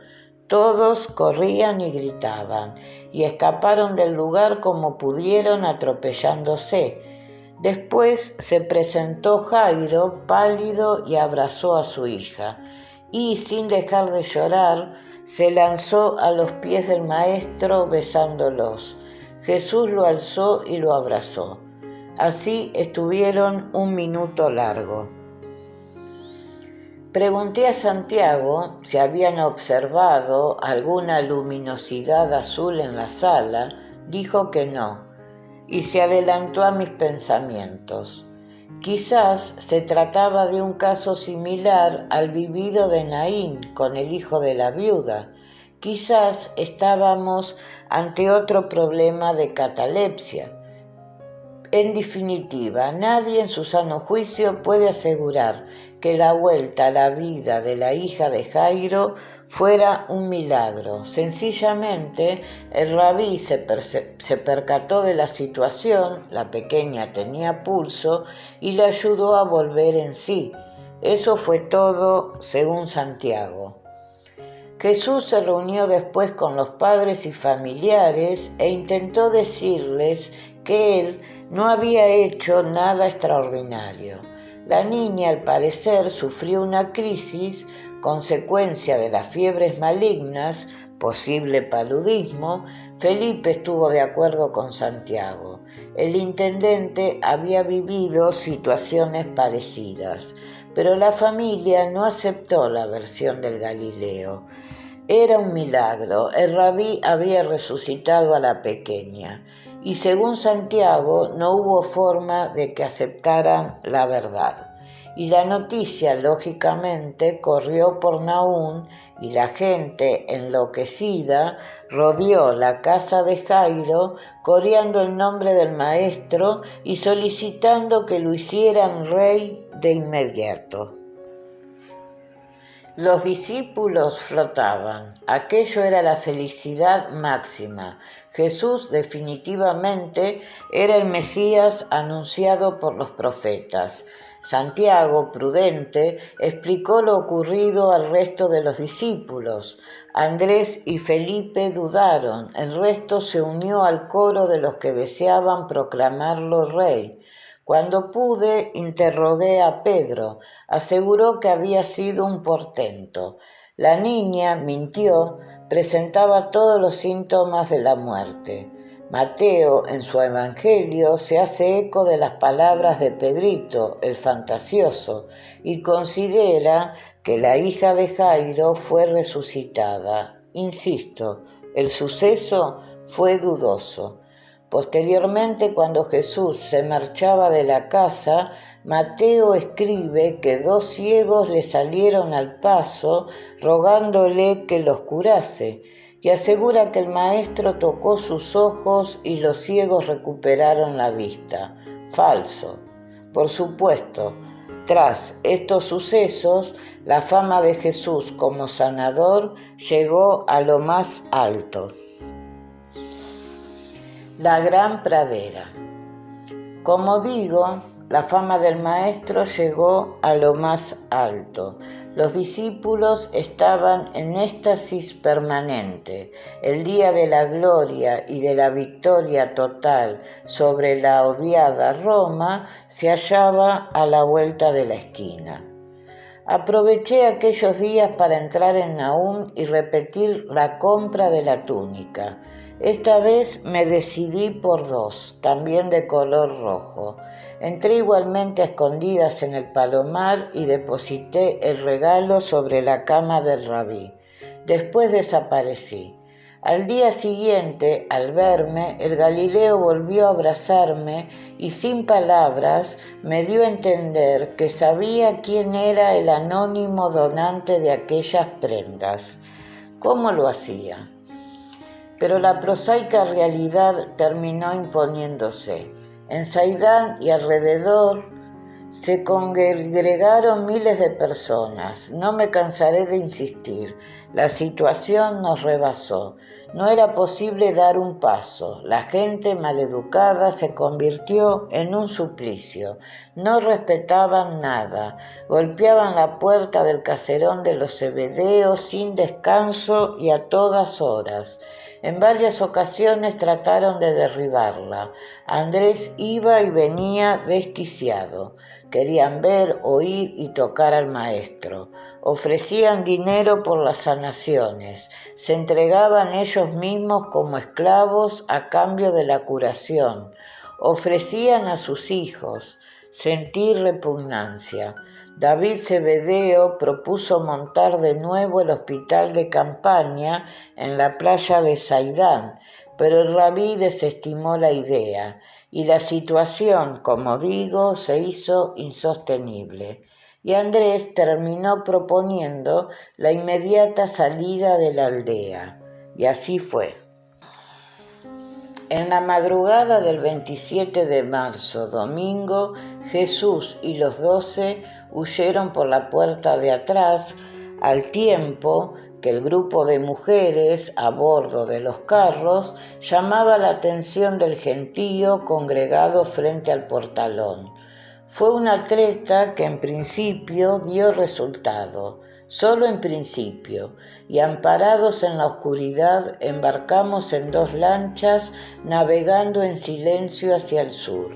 Todos corrían y gritaban, y escaparon del lugar como pudieron, atropellándose. Después se presentó Jairo, pálido, y abrazó a su hija. Y, sin dejar de llorar, se lanzó a los pies del maestro besándolos. Jesús lo alzó y lo abrazó. Así estuvieron un minuto largo. Pregunté a Santiago si habían observado alguna luminosidad azul en la sala. Dijo que no, y se adelantó a mis pensamientos. Quizás se trataba de un caso similar al vivido de Naín con el hijo de la viuda. Quizás estábamos ante otro problema de catalepsia. En definitiva, nadie en su sano juicio puede asegurar que la vuelta a la vida de la hija de Jairo fuera un milagro. Sencillamente, el rabí se percató de la situación, la pequeña tenía pulso y le ayudó a volver en sí. Eso fue todo, según Santiago. Jesús se reunió después con los padres y familiares e intentó decirles que él no había hecho nada extraordinario. La niña, al parecer, sufrió una crisis, consecuencia de las fiebres malignas, posible paludismo. Felipe estuvo de acuerdo con Santiago. El intendente había vivido situaciones parecidas, pero la familia no aceptó la versión del Galileo. Era un milagro. El rabí había resucitado a la pequeña. Y según Santiago, no hubo forma de que aceptaran la verdad. Y la noticia, lógicamente, corrió por Naúm y la gente, enloquecida, rodeó la casa de Jairo, coreando el nombre del maestro y solicitando que lo hicieran rey de inmediato. Los discípulos flotaban. Aquello era la felicidad máxima. Jesús definitivamente era el Mesías anunciado por los profetas. Santiago, prudente, explicó lo ocurrido al resto de los discípulos. Andrés y Felipe dudaron. El resto se unió al coro de los que deseaban proclamarlo rey. Cuando pude, interrogué a Pedro. Aseguró que había sido un portento. La niña mintió, presentaba todos los síntomas de la muerte. Mateo, en su evangelio, se hace eco de las palabras de Pedrito, el fantasioso, y considera que la hija de Jairo fue resucitada. Insisto, el suceso fue dudoso. Posteriormente, cuando Jesús se marchaba de la casa, Mateo escribe que 2 ciegos le salieron al paso rogándole que los curase, y asegura que el maestro tocó sus ojos y los ciegos recuperaron la vista. Falso. Por supuesto, tras estos sucesos, la fama de Jesús como sanador llegó a lo más alto. La gran pradera. Como digo, la fama del maestro llegó a lo más alto. Los discípulos estaban en éxtasis permanente. El día de la gloria y de la victoria total sobre la odiada Roma se hallaba a la vuelta de la esquina. Aproveché aquellos días para entrar en Naúm y repetir la compra de la túnica. Esta vez me decidí por 2, también de color rojo. Entré igualmente a escondidas en el palomar y deposité el regalo sobre la cama del rabí. Después desaparecí. Al día siguiente, al verme, el Galileo volvió a abrazarme y sin palabras me dio a entender que sabía quién era el anónimo donante de aquellas prendas. ¿Cómo lo hacía? Pero la prosaica realidad terminó imponiéndose. En Saidán y alrededor se congregaron miles de personas. No me cansaré de insistir. La situación nos rebasó. No era posible dar un paso. La gente maleducada se convirtió en un suplicio. No respetaban nada. Golpeaban la puerta del caserón de los Zebedeos sin descanso y a todas horas. En varias ocasiones trataron de derribarla. Andrés iba y venía desquiciado. Querían ver, oír y tocar al maestro. Ofrecían dinero por las sanaciones. Se entregaban ellos mismos como esclavos a cambio de la curación. Ofrecían a sus hijos. Sentí repugnancia. David Zebedeo propuso montar de nuevo el hospital de campaña en la playa de Saidán, pero el rabí desestimó la idea y la situación, como digo, se hizo insostenible. Y Andrés terminó proponiendo la inmediata salida de la aldea. Y así fue. En la madrugada del 27 de marzo, domingo, Jesús y los 12 huyeron por la puerta de atrás, al tiempo que el grupo de mujeres a bordo de los carros llamaba la atención del gentío congregado frente al portalón. Fue una treta que en principio dio resultado, solo en principio, y amparados en la oscuridad embarcamos en 2 lanchas navegando en silencio hacia el sur.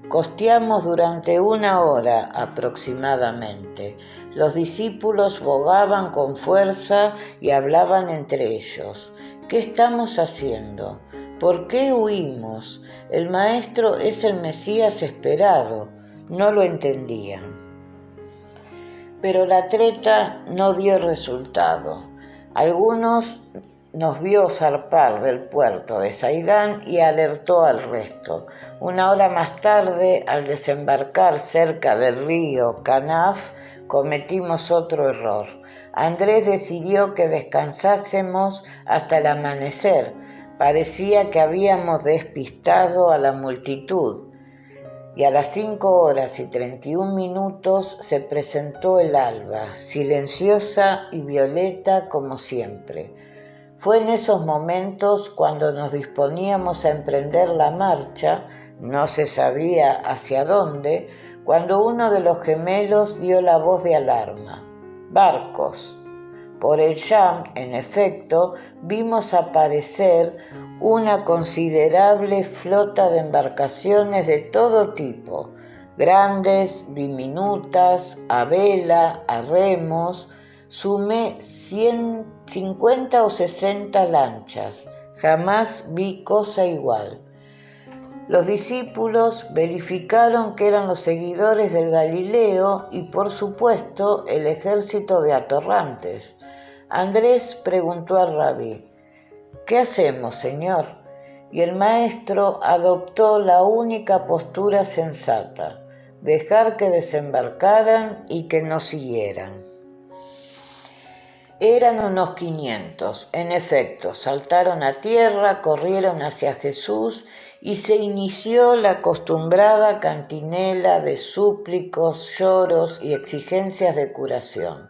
Costeamos durante 1 hora aproximadamente. Los discípulos bogaban con fuerza y hablaban entre ellos. ¿Qué estamos haciendo? ¿Por qué huimos? El maestro es el Mesías esperado. No lo entendían. Pero la treta no dio resultado. Algunos nos vio zarpar del puerto de Saidán y alertó al resto. 1 hora más tarde, al desembarcar cerca del río Canaf, cometimos otro error. Andrés decidió que descansásemos hasta el amanecer. Parecía que habíamos despistado a la multitud. Y a las 5 horas y 31 minutos se presentó el alba, silenciosa y violeta como siempre. Fue en esos momentos cuando nos disponíamos a emprender la marcha, no se sabía hacia dónde, cuando uno de los gemelos dio la voz de alarma. ¡Barcos! Por el Yam, en efecto, vimos aparecer una considerable flota de embarcaciones de todo tipo, grandes, diminutas, a vela, a remos. Sumé 150 o 60 lanchas, jamás vi cosa igual. Los discípulos verificaron que eran los seguidores del Galileo y, por supuesto, el ejército de atorrantes. Andrés preguntó al rabí: ¿qué hacemos, señor? Y el maestro adoptó la única postura sensata: dejar que desembarcaran y que nos siguieran. Eran unos 500, en efecto, saltaron a tierra, corrieron hacia Jesús y se inició la acostumbrada cantinela de súplicos, lloros y exigencias de curación.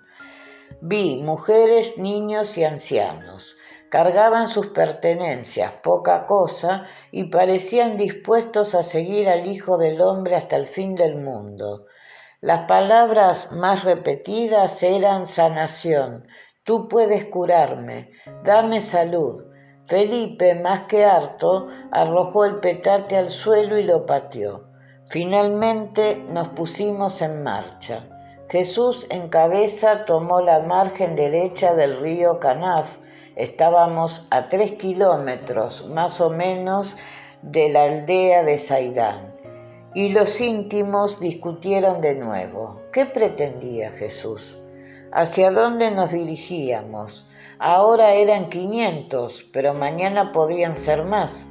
Vi mujeres, niños y ancianos. Cargaban sus pertenencias, poca cosa, y parecían dispuestos a seguir al Hijo del Hombre hasta el fin del mundo. Las palabras más repetidas eran sanación. Tú puedes curarme, dame salud. Felipe, más que harto, arrojó el petate al suelo y lo pateó. Finalmente nos pusimos en marcha. Jesús en cabeza tomó la margen derecha del río Canaf. Estábamos a 3 kilómetros, más o menos, de la aldea de Saidán. Y los íntimos discutieron de nuevo. ¿Qué pretendía Jesús? ¿Hacia dónde nos dirigíamos? Ahora eran 500, pero mañana podían ser más.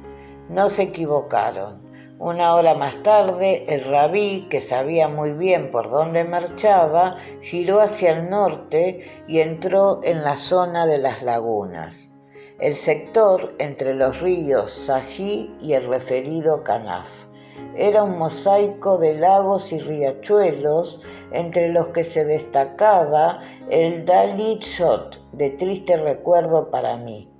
No se equivocaron. 1 hora más tarde, el rabí, que sabía muy bien por dónde marchaba, giró hacia el norte y entró en la zona de las lagunas, el sector entre los ríos Sají y el referido Canaf. Era un mosaico de lagos y riachuelos, entre los que se destacaba el Dalit Shot, de triste recuerdo para mí.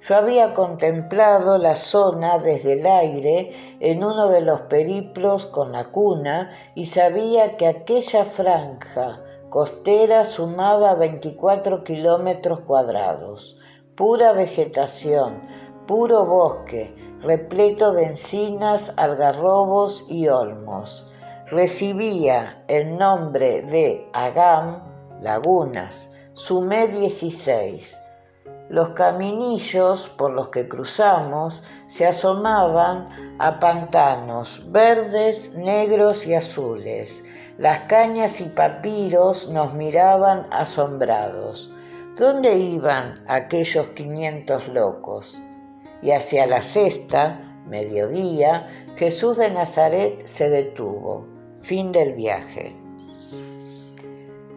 Yo había contemplado la zona desde el aire en uno de los periplos con la cuna y sabía que aquella franja costera sumaba 24 kilómetros cuadrados, pura vegetación, puro bosque, repleto de encinas, algarrobos y olmos. Recibía el nombre de Agam, lagunas. Sumé 16. Los caminillos por los que cruzamos se asomaban a pantanos verdes, negros y azules. Las cañas y papiros nos miraban asombrados. ¿Dónde iban aquellos 500 locos? Y hacia la sexta, mediodía, Jesús de Nazaret se detuvo. Fin del viaje.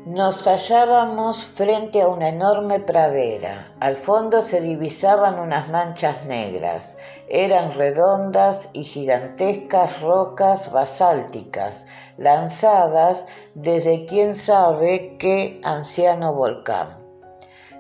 Nos hallábamos frente a una enorme pradera. Al fondo se divisaban unas manchas negras. Eran redondas y gigantescas rocas basálticas, lanzadas desde quién sabe qué anciano volcán.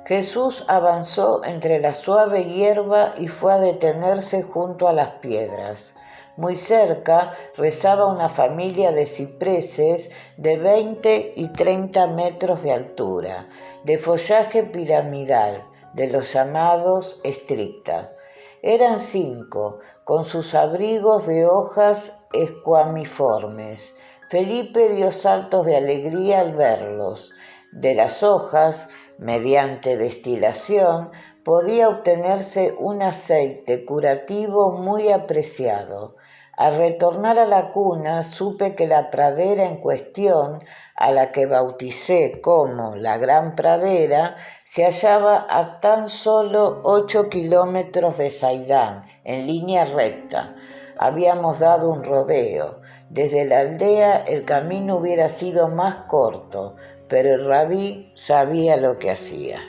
Jesús avanzó entre la suave hierba y fue a detenerse junto a las piedras. Muy cerca rezaba una familia de cipreses de 20 y 30 metros de altura, de follaje piramidal, de los llamados estricta. Eran 5, con sus abrigos de hojas escuamiformes. Felipe dio saltos de alegría al verlos. De las hojas, mediante destilación, podía obtenerse un aceite curativo muy apreciado. Al retornar a la cuna, supe que la pradera en cuestión, a la que bauticé como la Gran Pradera, se hallaba a tan solo 8 kilómetros de Saidán, en línea recta. Habíamos dado un rodeo. Desde la aldea el camino hubiera sido más corto, pero el rabí sabía lo que hacía.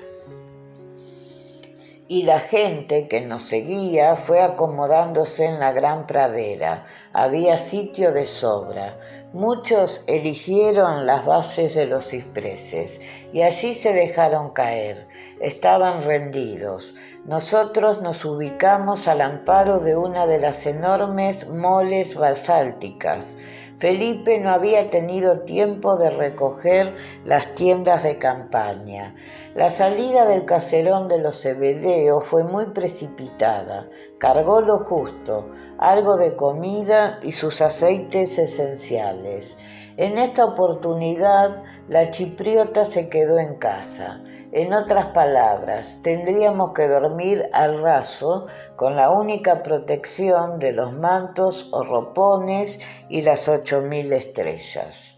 Y la gente que nos seguía fue acomodándose en la gran pradera. Había sitio de sobra. Muchos eligieron las bases de los cipreses y allí se dejaron caer. Estaban rendidos. Nosotros nos ubicamos al amparo de una de las enormes moles basálticas. Felipe no había tenido tiempo de recoger las tiendas de campaña. La salida del caserón de los Zebedeos fue muy precipitada. Cargó lo justo, algo de comida y sus aceites esenciales. En esta oportunidad, la chipriota se quedó en casa. En otras palabras, tendríamos que dormir al raso con la única protección de los mantos o ropones y las 8000 estrellas.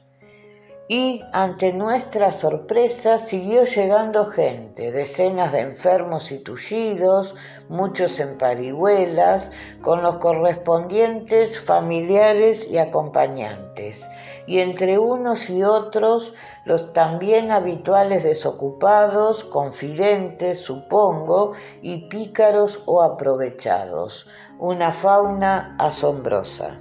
Y, ante nuestra sorpresa, siguió llegando gente, decenas de enfermos y tullidos, muchos en parihuelas, con los correspondientes familiares y acompañantes, y entre unos y otros los también habituales desocupados, confidentes, supongo, y pícaros o aprovechados, una fauna asombrosa.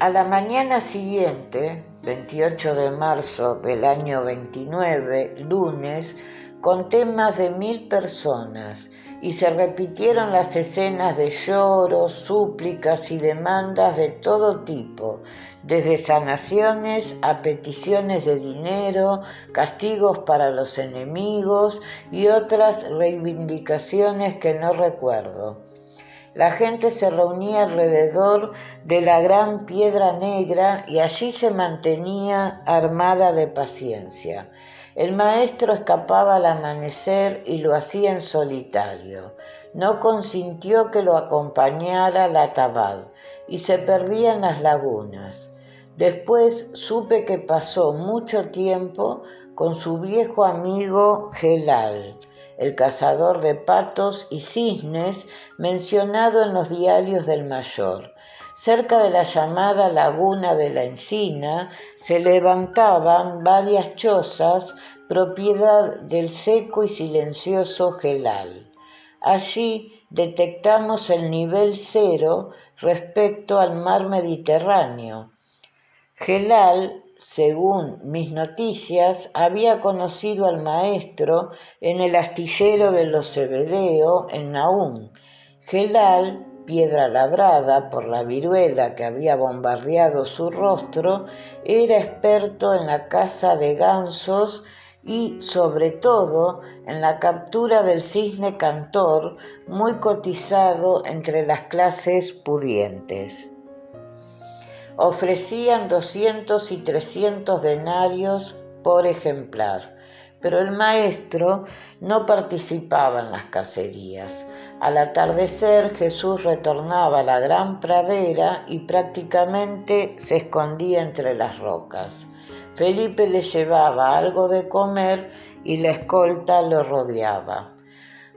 A la mañana siguiente, 28 de marzo del año 29, lunes, conté más de 1000 personas y se repitieron las escenas de lloros, súplicas y demandas de todo tipo, desde sanaciones a peticiones de dinero, castigos para los enemigos y otras reivindicaciones que no recuerdo. La gente se reunía alrededor de la gran piedra negra y allí se mantenía armada de paciencia. El maestro escapaba al amanecer y lo hacía en solitario. No consintió que lo acompañara la Tabad y se perdía en las lagunas. Después supe que pasó mucho tiempo con su viejo amigo Gelal, el cazador de patos y cisnes mencionado en los diarios del Mayor. Cerca de la llamada Laguna de la Encina se levantaban varias chozas propiedad del seco y silencioso Gelal. Allí detectamos el nivel cero respecto al mar Mediterráneo. Gelal, según mis noticias, había conocido al maestro en el astillero de los Zebedeo en Nahum. Gelal, piedra labrada por la viruela que había bombardeado su rostro, era experto en la caza de gansos y, sobre todo, en la captura del cisne cantor, muy cotizado entre las clases pudientes. Ofrecían 200 y 300 denarios por ejemplar, pero el maestro no participaba en las cacerías. Al atardecer Jesús retornaba a la gran pradera y prácticamente se escondía entre las rocas. Felipe le llevaba algo de comer y la escolta lo rodeaba.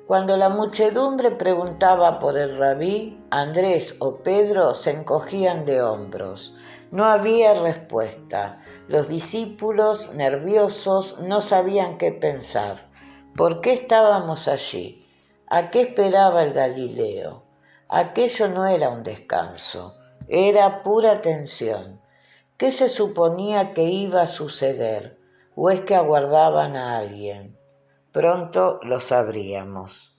Cuando la muchedumbre preguntaba por el rabí, Andrés o Pedro se encogían de hombros. No había respuesta. Los discípulos, nerviosos, no sabían qué pensar. ¿Por qué estábamos allí? ¿A qué esperaba el Galileo? Aquello no era un descanso, era pura tensión. ¿Qué se suponía que iba a suceder? ¿O es que aguardaban a alguien? Pronto lo sabríamos.